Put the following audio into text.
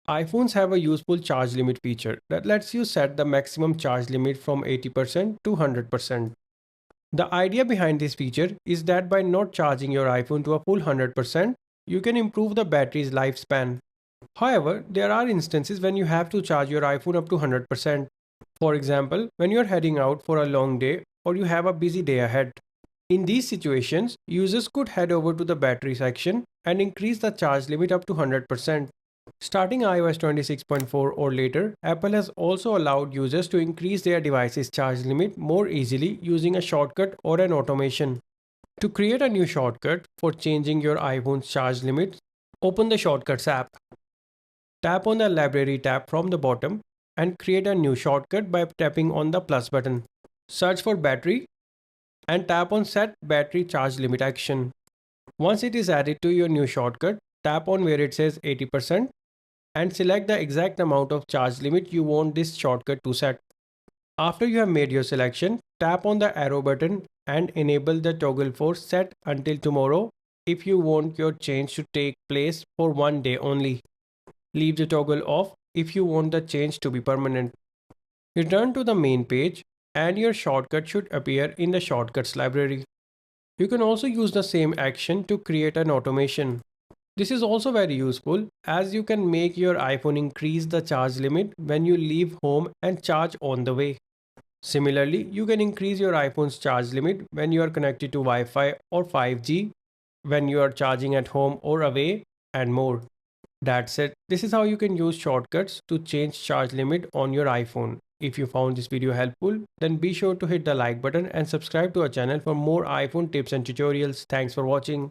iPhones have a useful charge limit feature that lets you set the maximum charge limit from 80% to 100%. The idea behind this feature is that by not charging your iPhone to a full 100%, you can improve the battery's lifespan. However, there are instances when you have to charge your iPhone up to 100%. For example, when you're heading out for a long day or you have a busy day ahead. In these situations, users could head over to the battery section and increase the charge limit up to 100%. Starting iOS 26.4 or later, Apple has also allowed users to increase their device's charge limit more easily using a shortcut or an automation. To create a new shortcut for changing your iPhone's charge limit, open the Shortcuts app. Tap on the Library tab from the bottom and create a new shortcut by tapping on the plus button. Search for battery and tap on Set Battery Charge Limit action. Once it is added to your new shortcut, tap on where it says 80% and select the exact amount of charge limit you want this shortcut to set. After you have made your selection, tap on the arrow button and enable the toggle for set until tomorrow if you want your change to take place for one day only. Leave the toggle off if you want the change to be permanent. Return to the main page and your shortcut should appear in the shortcuts library. You can also use the same action to create an automation. This is also very useful as you can make your iPhone increase the charge limit when you leave home and charge on the way. Similarly, you can increase your iPhone's charge limit when you are connected to Wi-Fi or 5G, when you are charging at home or away, and more. That's it. This is how you can use shortcuts to change charge limit on your iPhone. If you found this video helpful, then be sure to hit the like button and subscribe to our channel for more iPhone tips and tutorials. Thanks for watching.